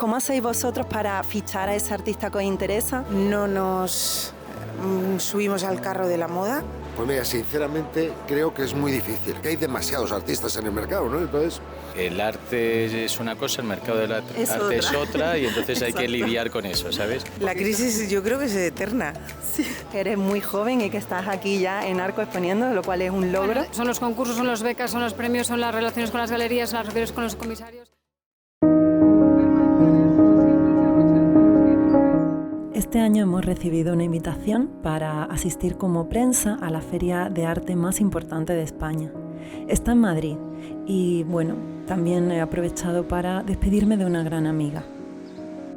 ¿Cómo hacéis vosotros para fichar a ese artista que os interesa? No nos subimos al carro de la moda. Pues mira, sinceramente creo que es muy difícil, que hay demasiados artistas en el mercado, ¿no? Entonces... El arte es una cosa, el mercado del arte es otra y entonces hay que lidiar con eso, ¿sabes? La crisis yo creo que es eterna. Sí. Eres muy joven y que estás aquí ya en Arco exponiendo, lo cual es un logro. Bueno, son los concursos, son las becas, son los premios, son las relaciones con las galerías, son las relaciones con los comisarios. Este año hemos recibido una invitación para asistir como prensa a la feria de arte más importante de España. Está en Madrid y bueno, también he aprovechado para despedirme de una gran amiga.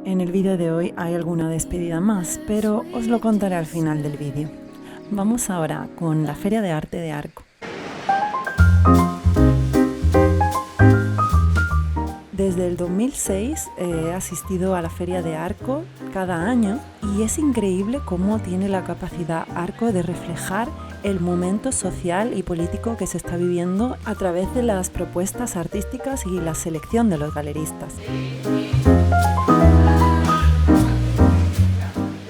En el vídeo de hoy hay alguna despedida más, pero os lo contaré al final del vídeo. Vamos ahora con la Feria de Arte de Arco. Desde el 2006 he asistido a la Feria de Arco cada año y es increíble cómo tiene la capacidad Arco de reflejar el momento social y político que se está viviendo a través de las propuestas artísticas y la selección de los galeristas.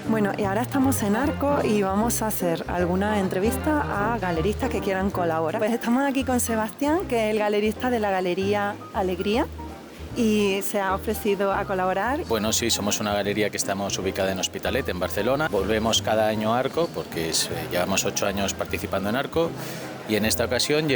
Bueno, y ahora estamos en Arco y vamos a hacer alguna entrevista a galeristas que quieran colaborar. Pues estamos aquí con Sebastián, que es el galerista de la Galería Alegría, y se ha ofrecido a colaborar. Bueno, sí, somos una galería que estamos ubicada en Hospitalet, en Barcelona. Volvemos cada año a Arco porque llevamos 8 años participando en Arco y en esta ocasión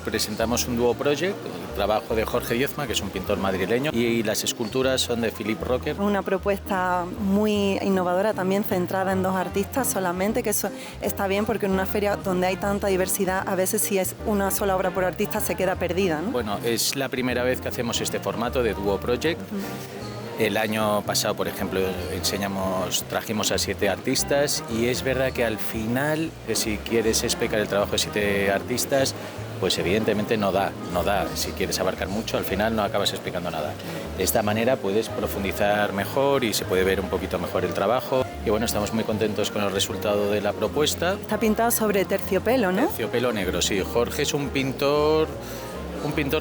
presentamos un dúo project, el trabajo de Jorge Diezma, que es un pintor madrileño, y las esculturas son de Philip Rocker. Una propuesta muy innovadora, también centrada en 2 artistas solamente, que eso está bien porque en una feria donde hay tanta diversidad, a veces si es una sola obra por artista se queda perdida, ¿no? Bueno, es la primera vez que hacemos este formato de dúo project. El año pasado, por ejemplo, trajimos a 7 artistas y es verdad que al final, si quieres explicar el trabajo de 7 artistas, pues evidentemente no da. Si quieres abarcar mucho, al final no acabas explicando nada. De esta manera puedes profundizar mejor y se puede ver un poquito mejor el trabajo. Y bueno, estamos muy contentos con el resultado de la propuesta. Está pintado sobre terciopelo, ¿no? Terciopelo negro, sí. Jorge es un pintor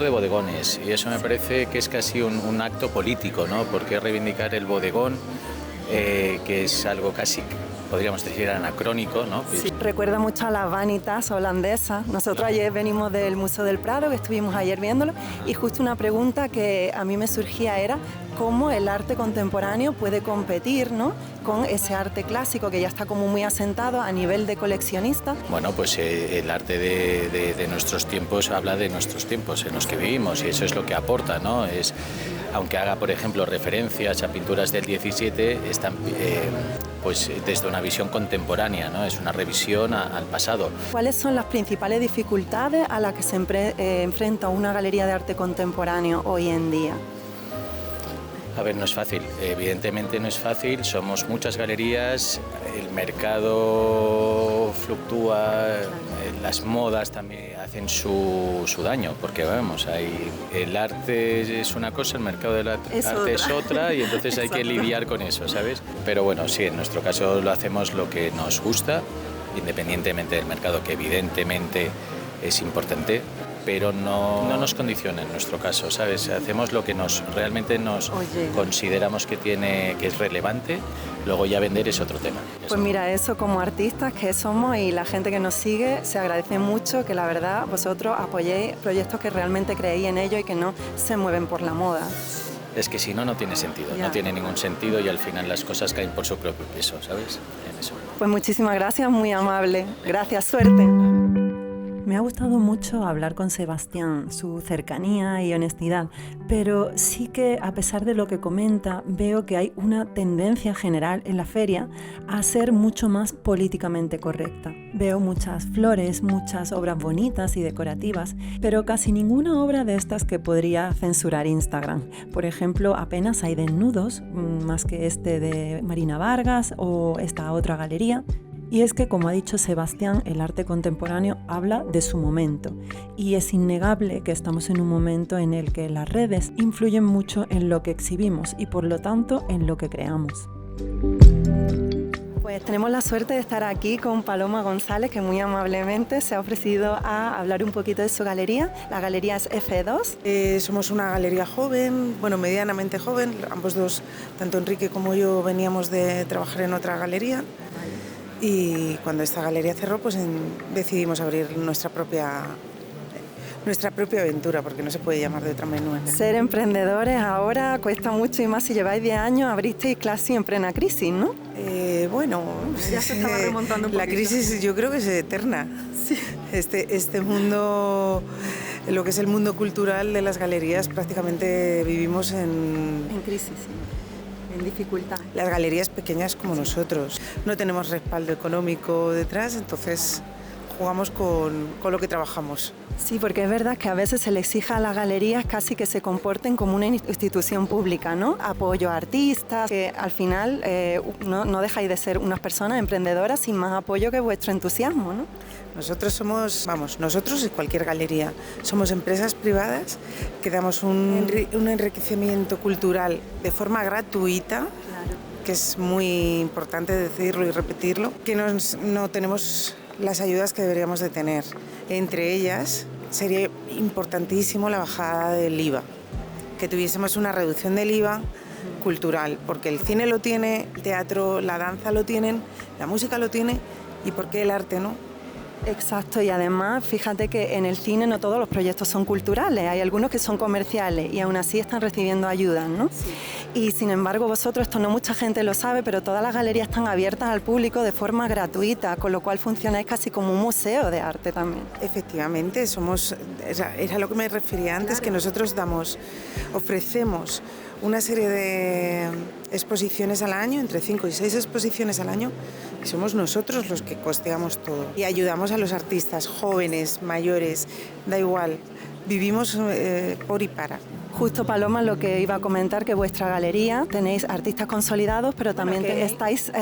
de bodegones y eso me parece que es casi un acto político, ¿no? Porque reivindicar el bodegón, que es algo casi, podríamos decir, anacrónico, ¿no? Sí, recuerda mucho a las vanitas holandesas. Nosotros ayer venimos del Museo del Prado, que estuvimos ayer viéndolo, y justo una pregunta que a mí me surgía era cómo el arte contemporáneo puede competir, ¿no?, con ese arte clásico que ya está como muy asentado a nivel de coleccionista. Bueno, pues el arte de nuestros tiempos habla de nuestros tiempos en los que vivimos y eso es lo que aporta, ¿no? Aunque haga, por ejemplo, referencias a pinturas del 17, están pues desde una visión contemporánea, ¿no? Es una revisión al pasado. ¿Cuáles son las principales dificultades a las que se enfrenta una galería de arte contemporáneo hoy en día? A ver, no es fácil, evidentemente no es fácil, somos muchas galerías, el mercado fluctúa, las modas también hacen su daño, porque vamos, el arte es una cosa, el mercado del arte es otra y entonces hay que lidiar con eso, ¿sabes? Pero bueno, sí, en nuestro caso lo hacemos lo que nos gusta, independientemente del mercado, que evidentemente es importante, pero no nos condiciona en nuestro caso, ¿sabes? Hacemos lo que realmente consideramos que es relevante, luego ya vender es otro tema. Pues mira, eso como artistas que somos y la gente que nos sigue, se agradece mucho que la verdad vosotros apoyéis proyectos que realmente creéis en ellos y que no se mueven por la moda. Es que si no, no tiene sentido, no tiene ningún sentido y al final las cosas caen por su propio peso, ¿sabes? En eso. Pues muchísimas gracias, muy amable. Gracias, suerte. Me ha gustado mucho hablar con Sebastián, su cercanía y honestidad, pero sí que a pesar de lo que comenta, veo que hay una tendencia general en la feria a ser mucho más políticamente correcta. Veo muchas flores, muchas obras bonitas y decorativas, pero casi ninguna obra de estas que podría censurar Instagram. Por ejemplo, apenas hay desnudos, más que este de Marina Vargas o esta otra galería. Y es que, como ha dicho Sebastián, el arte contemporáneo habla de su momento y es innegable que estamos en un momento en el que las redes influyen mucho en lo que exhibimos y por lo tanto en lo que creamos. Pues tenemos la suerte de estar aquí con Paloma González, que muy amablemente se ha ofrecido a hablar un poquito de su galería. La galería es F2. Somos una galería joven, bueno, medianamente joven. Ambos dos, tanto Enrique como yo, veníamos de trabajar en otra galería. Y cuando esta galería cerró, pues decidimos abrir nuestra propia aventura, porque no se puede llamar de otra manera. Ser emprendedores ahora cuesta mucho, y más si lleváis 10 años, abristeis casi en plena crisis, ¿no? Bueno, ya se estaba remontando un poquito. La crisis yo creo que es eterna. Sí. Este mundo, lo que es el mundo cultural de las galerías, prácticamente vivimos en crisis, sí. En dificultad. Las galerías pequeñas como nosotros no tenemos respaldo económico detrás, entonces jugamos con lo que trabajamos. Sí, porque es verdad que a veces se le exige a las galerías casi que se comporten como una institución pública, ¿no? Apoyo a artistas, que al final no dejáis de ser unas personas emprendedoras sin más apoyo que vuestro entusiasmo, ¿no? Nosotros nosotros y cualquier galería, somos empresas privadas que damos un enriquecimiento cultural de forma gratuita, claro, que es muy importante decirlo y repetirlo, que no tenemos las ayudas que deberíamos de tener. Entre ellas sería importantísimo la bajada del IVA, que tuviésemos una reducción del IVA cultural, porque el cine lo tiene, el teatro, la danza lo tienen, la música lo tiene, y ¿por qué el arte no? Exacto, y además fíjate que en el cine no todos los proyectos son culturales, hay algunos que son comerciales y aún así están recibiendo ayudas, ¿no? Sí. Y sin embargo vosotros, esto no mucha gente lo sabe, pero todas las galerías están abiertas al público de forma gratuita, con lo cual funcionáis casi como un museo de arte también. Efectivamente, era lo que me refería antes, claro, que nosotros ofrecemos una serie de exposiciones al año, entre 5 y 6 exposiciones al año, y somos nosotros los que costeamos todo. Y ayudamos a los artistas, jóvenes, mayores, da igual, vivimos por y para. Justo, Paloma, lo que iba a comentar, que vuestra galería tenéis artistas consolidados, pero también estáis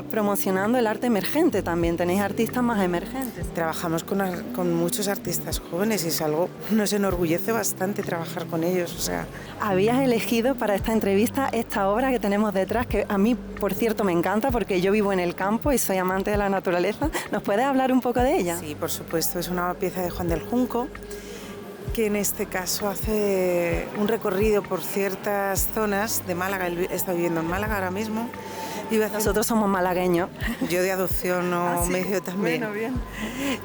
promocionando el arte emergente, también tenéis artistas más emergentes. Trabajamos con muchos artistas jóvenes y es algo, nos enorgullece bastante trabajar con ellos. O sea. Habías elegido para esta entrevista esta obra que tenemos detrás, que a mí, por cierto, me encanta porque yo vivo en el campo y soy amante de la naturaleza. ¿Nos puedes hablar un poco de ella? Sí, por supuesto, es una pieza de Juan del Junco, que en este caso hace un recorrido por ciertas zonas de Málaga. Él está viviendo en Málaga ahora mismo. Nosotros somos malagueños. Yo de adopción medio también. Bueno, bien.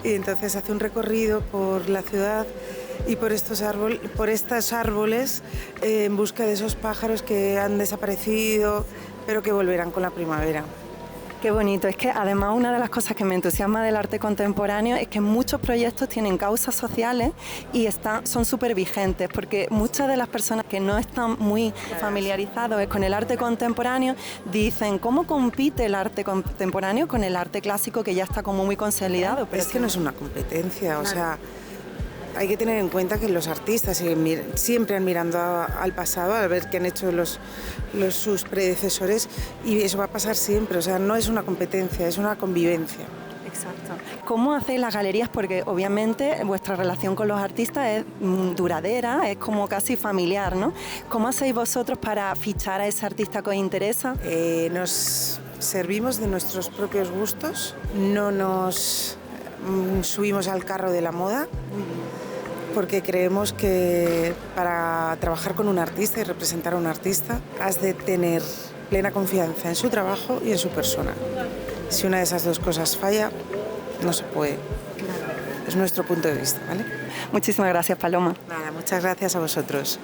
Y entonces hace un recorrido por la ciudad y por estos árboles en busca de esos pájaros que han desaparecido, pero que volverán con la primavera. Qué bonito, es que además una de las cosas que me entusiasma del arte contemporáneo es que muchos proyectos tienen causas sociales y son súper vigentes, porque muchas de las personas que no están muy familiarizados con el arte contemporáneo dicen, ¿cómo compite el arte contemporáneo con el arte clásico que ya está como muy consolidado? Pero es que no es una competencia, o sea, hay que tener en cuenta que los artistas siempre han mirando al pasado, a ver qué han hecho sus predecesores, y eso va a pasar siempre, o sea, no es una competencia, es una convivencia. Exacto. ¿Cómo hacéis las galerías? Porque obviamente vuestra relación con los artistas es duradera, es como casi familiar, ¿no? ¿Cómo hacéis vosotros para fichar a ese artista que os interesa? Nos servimos de nuestros propios gustos, no nos subimos al carro de la moda, porque creemos que para trabajar con un artista y representar a un artista has de tener plena confianza en su trabajo y en su persona. Si una de esas dos cosas falla, no se puede. Es nuestro punto de vista, ¿vale? Muchísimas gracias, Paloma. Nada, muchas gracias a vosotros.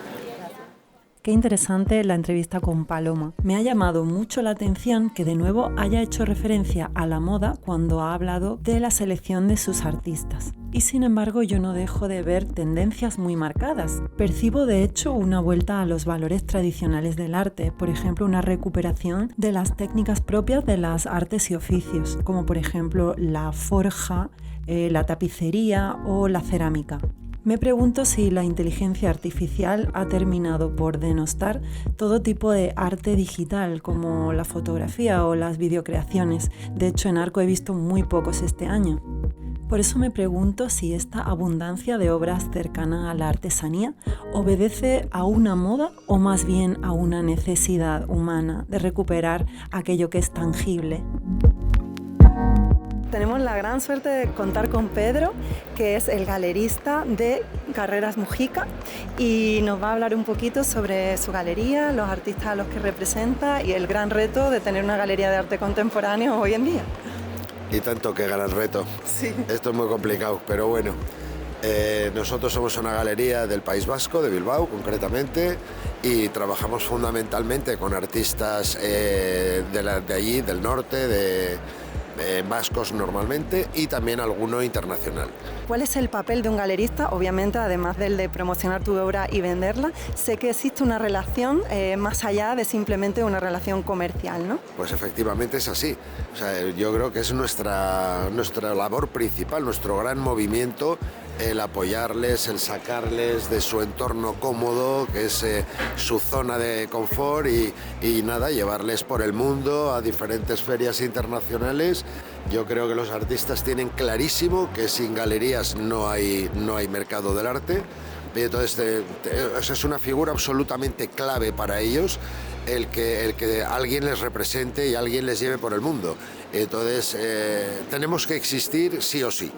Qué interesante la entrevista con Paloma. Me ha llamado mucho la atención que de nuevo haya hecho referencia a la moda cuando ha hablado de la selección de sus artistas. Y sin embargo yo no dejo de ver tendencias muy marcadas. Percibo de hecho una vuelta a los valores tradicionales del arte, por ejemplo una recuperación de las técnicas propias de las artes y oficios, como por ejemplo la forja, la tapicería o la cerámica. Me pregunto si la inteligencia artificial ha terminado por denostar todo tipo de arte digital, como la fotografía o las videocreaciones. De hecho, en Arco he visto muy pocos este año. Por eso me pregunto si esta abundancia de obras cercanas a la artesanía obedece a una moda o más bien a una necesidad humana de recuperar aquello que es tangible. Tenemos la gran suerte de contar con Pedro, que es el galerista de Carreras Mujica, y nos va a hablar un poquito sobre su galería, los artistas a los que representa y el gran reto de tener una galería de arte contemporáneo hoy en día. Y tanto que gran reto. Sí. Esto es muy complicado, pero bueno. Nosotros somos una galería del País Vasco, de Bilbao concretamente, y trabajamos fundamentalmente con artistas de allí, del norte, de vascos normalmente, y también alguno internacional. ¿Cuál es el papel de un galerista? Obviamente, además del de promocionar tu obra y venderla, sé que existe una relación más allá de simplemente una relación comercial, ¿no? Pues efectivamente es así. O sea, yo creo que es nuestra labor principal, nuestro gran movimiento, el apoyarles, el sacarles de su entorno cómodo, que es su zona de confort, y nada, llevarles por el mundo a diferentes ferias internacionales. Yo creo que los artistas tienen clarísimo que sin galerías no hay mercado del arte. Y entonces es una figura absolutamente clave para ellos el que alguien les represente y alguien les lleve por el mundo. Entonces tenemos que existir sí o sí.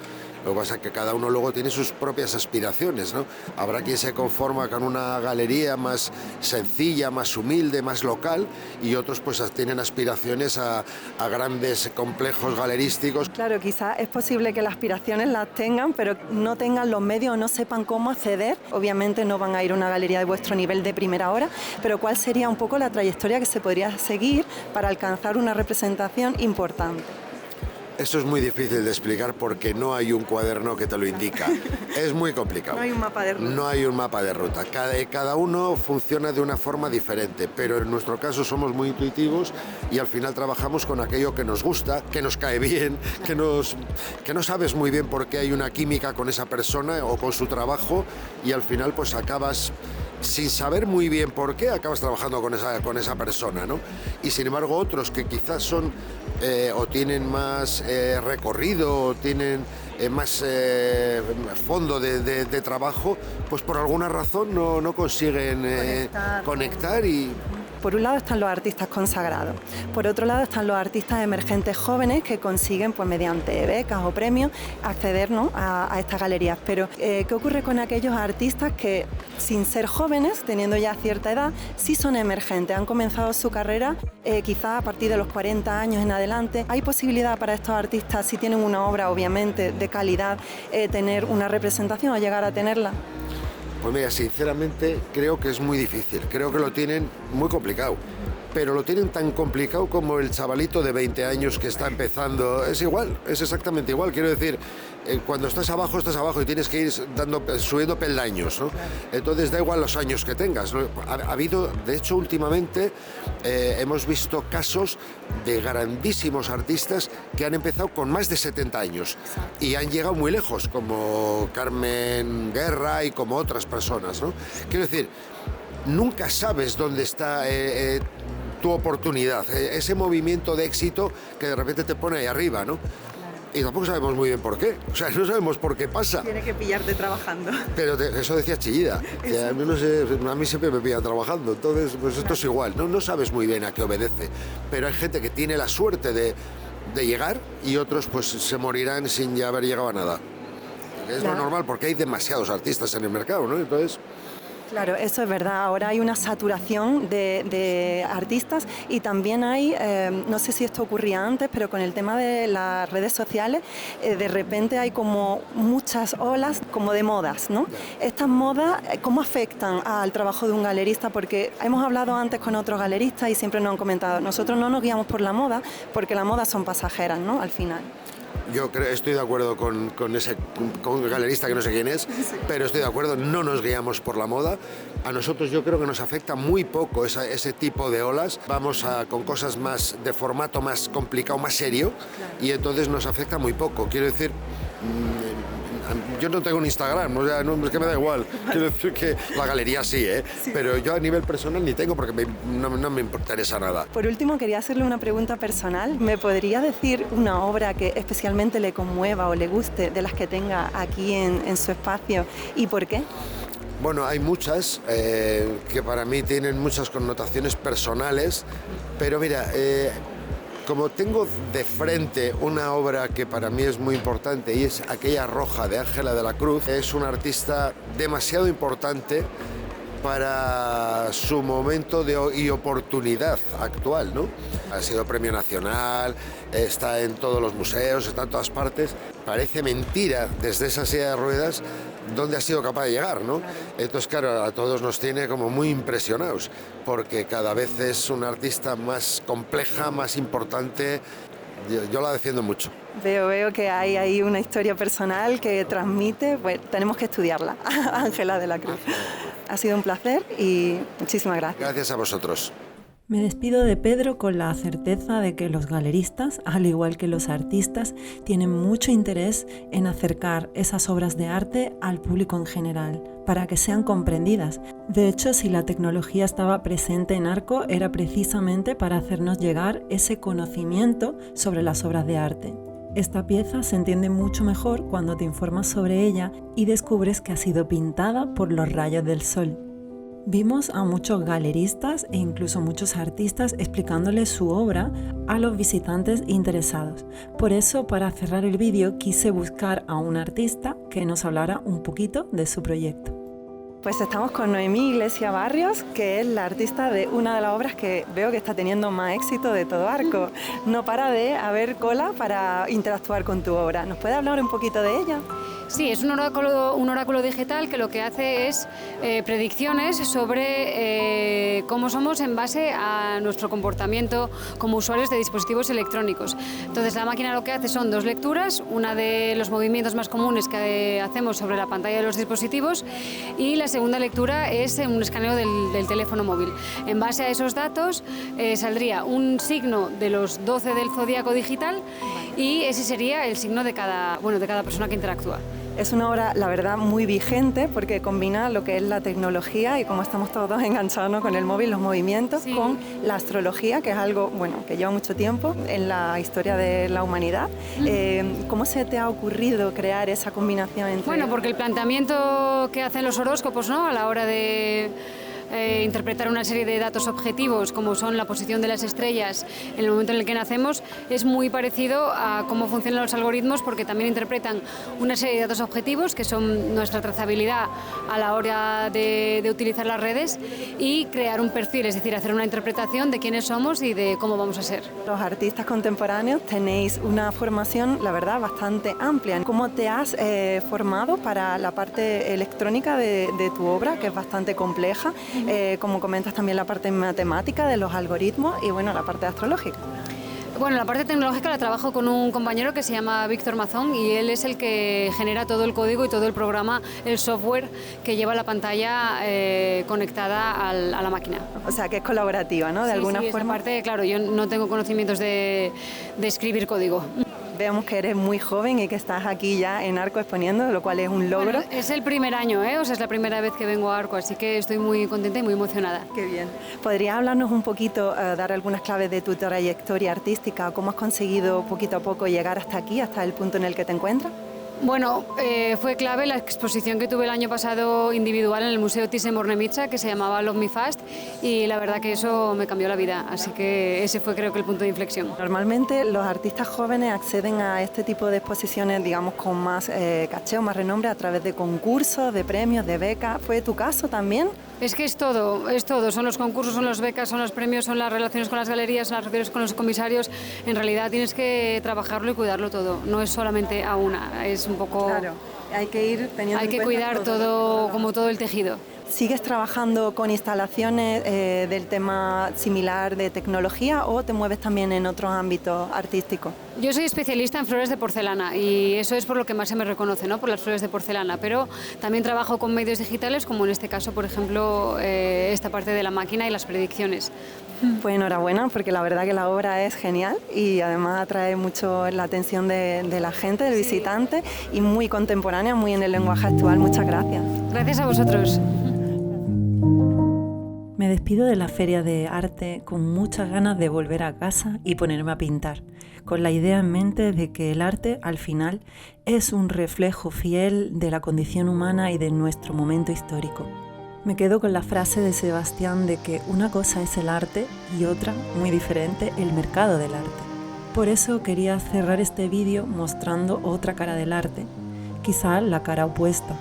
Lo que pasa es que cada uno luego tiene sus propias aspiraciones, ¿no? Habrá quien se conforma con una galería más sencilla, más humilde, más local, y otros pues tienen aspiraciones a grandes complejos galerísticos. Claro, quizás es posible que las aspiraciones las tengan, pero no tengan los medios o no sepan cómo acceder. Obviamente no van a ir a una galería de vuestro nivel de primera hora, pero ¿cuál sería un poco la trayectoria que se podría seguir para alcanzar una representación importante? Esto es muy difícil de explicar porque no hay un cuaderno que te lo indica. Es muy complicado. No hay un mapa de ruta. No hay un mapa de ruta. Cada uno funciona de una forma diferente, pero en nuestro caso somos muy intuitivos y al final trabajamos con aquello que nos gusta, que nos cae bien, que no sabes muy bien por qué hay una química con esa persona o con su trabajo, y al final pues acabas sin saber muy bien por qué, acabas trabajando con esa persona, ¿no? Y sin embargo otros que quizás son o tienen más recorrido, o tienen más fondo de trabajo, pues por alguna razón no consiguen conectar y... Por un lado están los artistas consagrados, por otro lado están los artistas emergentes jóvenes que consiguen, pues mediante becas o premios, acceder, ¿no?, a estas galerías. Pero ¿qué ocurre con aquellos artistas que, sin ser jóvenes, teniendo ya cierta edad, sí son emergentes, han comenzado su carrera quizás a partir de los 40 años en adelante? ¿Hay posibilidad para estos artistas, si tienen una obra obviamente de calidad, tener una representación o llegar a tenerla? Pues mira, sinceramente creo que es muy difícil, creo que lo tienen muy complicado, pero lo tienen tan complicado como el chavalito de 20 años que está empezando. Es igual, es exactamente igual, quiero decir, cuando estás abajo y tienes que ir subiendo peldaños, ¿no? Entonces da igual los años que tengas, ¿no? Ha habido, de hecho últimamente hemos visto casos de grandísimos artistas que han empezado con más de 70 años y han llegado muy lejos, como Carmen Guerra y como otras personas, ¿no? Quiero decir, nunca sabes dónde está tu oportunidad, ese movimiento de éxito que de repente te pone ahí arriba, ¿no? Y tampoco sabemos muy bien por qué, o sea, no sabemos por qué pasa. Tiene que pillarte trabajando. Pero eso decía Chillida, que a mí siempre me pillan trabajando, entonces pues esto es igual, no sabes muy bien a qué obedece, pero hay gente que tiene la suerte de llegar y otros pues se morirán sin ya haber llegado a nada. Es lo normal porque hay demasiados artistas en el mercado, ¿no? Entonces... Claro, eso es verdad. Ahora hay una saturación de artistas y también hay, no sé si esto ocurría antes, pero con el tema de las redes sociales, de repente hay como muchas olas como de modas, ¿no? Estas modas, ¿cómo afectan al trabajo de un galerista? Porque hemos hablado antes con otros galeristas y siempre nos han comentado, nosotros no nos guiamos por la moda porque las modas son pasajeras, ¿no? Al final. Yo estoy de acuerdo con el galerista que no sé quién es, pero estoy de acuerdo, no nos guiamos por la moda. A nosotros yo creo que nos afecta muy poco ese tipo de olas. Vamos con cosas más de formato más complicado, más serio, y entonces nos afecta muy poco. Quiero decir, yo no tengo un Instagram, o sea, es que me da igual. Quiero decir que la galería sí, pero yo a nivel personal ni tengo porque no me interesa nada. Por último, quería hacerle una pregunta personal. ¿Me podría decir una obra que especialmente le conmueva o le guste de las que tenga aquí en su espacio y por qué? Bueno, hay muchas que para mí tienen muchas connotaciones personales, pero mira, como tengo de frente una obra que para mí es muy importante y es aquella roja de Ángela de la Cruz, es una artista demasiado importante para su momento y oportunidad actual, ¿no? Ha sido premio nacional, está en todos los museos, está en todas partes. Parece mentira desde esa silla de ruedas dónde ha sido capaz de llegar, ¿no? Entonces, claro, a todos nos tiene como muy impresionados, porque cada vez es una artista más compleja, más importante. Yo la defiendo mucho. Veo que hay ahí una historia personal que transmite, pues tenemos que estudiarla, Ángela de la Cruz. Ha sido un placer y muchísimas gracias. Gracias a vosotros. Me despido de Pedro con la certeza de que los galeristas, al igual que los artistas, tienen mucho interés en acercar esas obras de arte al público en general, para que sean comprendidas. De hecho, si la tecnología estaba presente en Arco, era precisamente para hacernos llegar ese conocimiento sobre las obras de arte. Esta pieza se entiende mucho mejor cuando te informas sobre ella y descubres que ha sido pintada por los rayos del sol. Vimos a muchos galeristas e incluso muchos artistas explicándoles su obra a los visitantes interesados. Por eso, para cerrar el vídeo, quise buscar a un artista que nos hablara un poquito de su proyecto. Pues estamos con Noemí Iglesia Barrios, que es la artista de una de las obras que veo que está teniendo más éxito de todo Arco. No para de haber cola para interactuar con tu obra. ¿Nos puede hablar un poquito de ella? Sí, es un oráculo digital que lo que hace es predicciones sobre cómo somos en base a nuestro comportamiento como usuarios de dispositivos electrónicos. Entonces la máquina lo que hace son dos lecturas, una de los movimientos más comunes que hacemos sobre la pantalla de los dispositivos y la segunda lectura es un escaneo del teléfono móvil. En base a esos datos saldría un signo de los 12 del zodíaco digital y ese sería el signo de cada persona que interactúa. Es una obra, la verdad, muy vigente porque combina lo que es la tecnología y como estamos todos enganchados, ¿no?, con el móvil, los movimientos, sí, con la astrología, que es algo que lleva mucho tiempo en la historia de la humanidad. ¿Cómo se te ha ocurrido crear esa combinación entre...? Bueno, porque el planteamiento que hacen los horóscopos, ¿no?, a la hora de interpretar una serie de datos objetivos como son la posición de las estrellas en el momento en el que nacemos es muy parecido a cómo funcionan los algoritmos, porque también interpretan una serie de datos objetivos que son nuestra trazabilidad a la hora de utilizar las redes y crear un perfil, es decir, hacer una interpretación de quiénes somos y de cómo vamos a ser. Los artistas contemporáneos tenéis una formación, la verdad, bastante amplia. ¿Cómo te has formado para la parte electrónica de tu obra, que es bastante compleja? Como comentas, también la parte matemática de los algoritmos y la parte astrológica. Bueno, la parte tecnológica la trabajo con un compañero que se llama Víctor Mazón y él es el que genera todo el código y todo el programa, el software que lleva la pantalla conectada a la máquina. O sea, que es colaborativa, ¿no? De alguna forma. Aparte, claro, yo no tengo conocimientos de escribir código. Vemos que eres muy joven y que estás aquí ya en Arco exponiendo, lo cual es un logro. Bueno, es el primer año, o sea, es la primera vez que vengo a Arco, así que estoy muy contenta y muy emocionada. Qué bien. ¿Podrías hablarnos un poquito, dar algunas claves de tu trayectoria artística? ¿Cómo has conseguido poquito a poco llegar hasta aquí, hasta el punto en el que te encuentras? Bueno, fue clave la exposición que tuve el año pasado individual en el Museo Thyssen-Bornemisza, que se llamaba Love Me Fast, y la verdad que eso me cambió la vida, así que ese fue, creo que, el punto de inflexión. Normalmente los artistas jóvenes acceden a este tipo de exposiciones, digamos, con más caché o más renombre a través de concursos, de premios, de becas. ¿Fue tu caso también? Es que es todo, son los concursos, son las becas, son los premios, son las relaciones con las galerías, son las relaciones con los comisarios. En realidad tienes que trabajarlo y cuidarlo todo, no es solamente a una, es un poco... Claro, hay que ir teniendo Hay que cuidar todo, como todo el tejido. ¿Sigues trabajando con instalaciones del tema similar de tecnología o te mueves también en otros ámbitos artísticos? Yo soy especialista en flores de porcelana y eso es por lo que más se me reconoce, ¿no?, por las flores de porcelana, pero también trabajo con medios digitales, como en este caso, por ejemplo, esta parte de la máquina y las predicciones. Pues enhorabuena, porque la verdad que la obra es genial y además atrae mucho la atención de la gente, del visitante, y muy contemporánea, muy en el lenguaje actual. Muchas gracias. Gracias a vosotros. Me despido de la Feria de Arte con muchas ganas de volver a casa y ponerme a pintar, con la idea en mente de que el arte, al final, es un reflejo fiel de la condición humana y de nuestro momento histórico. Me quedo con la frase de Sebastián de que una cosa es el arte y otra, muy diferente, el mercado del arte. Por eso quería cerrar este vídeo mostrando otra cara del arte, quizá la cara opuesta.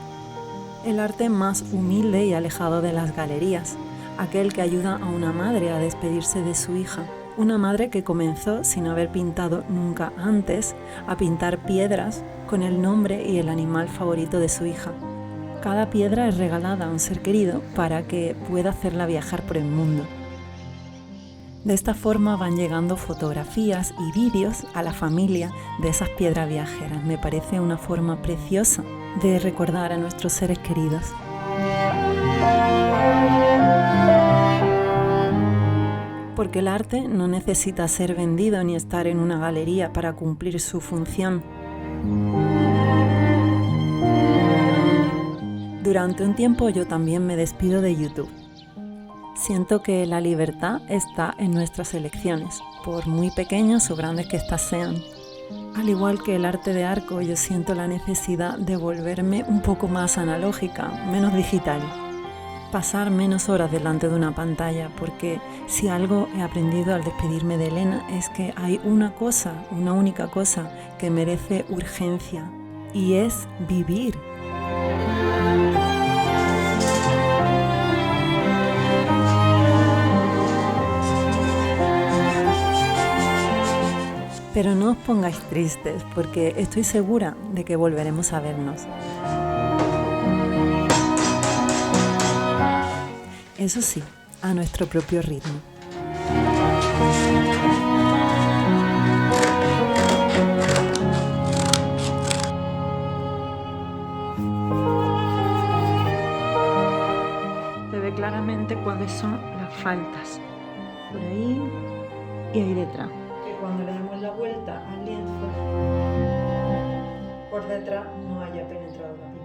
El arte más humilde y alejado de las galerías, aquel que ayuda a una madre a despedirse de su hija. Una madre que comenzó, sin haber pintado nunca antes, a pintar piedras con el nombre y el animal favorito de su hija. Cada piedra es regalada a un ser querido para que pueda hacerla viajar por el mundo. De esta forma van llegando fotografías y vídeos a la familia de esas piedras viajeras. Me parece una forma preciosa de recordar a nuestros seres queridos. Porque el arte no necesita ser vendido ni estar en una galería para cumplir su función. Durante un tiempo yo también me despido de YouTube. Siento que la libertad está en nuestras elecciones, por muy pequeños o grandes que éstas sean. Al igual que el arte de arco, yo siento la necesidad de volverme un poco más analógica, menos digital. Pasar menos horas delante de una pantalla, porque si algo he aprendido al despedirme de Elena es que hay una única cosa que merece urgencia, y es vivir. Pero no os pongáis tristes, porque estoy segura de que volveremos a vernos. Eso sí, a nuestro propio ritmo. Se ve claramente cuáles son las faltas. Por ahí y ahí detrás. Que cuando le damos la vuelta al lienzo, por detrás no haya penetrado la piel.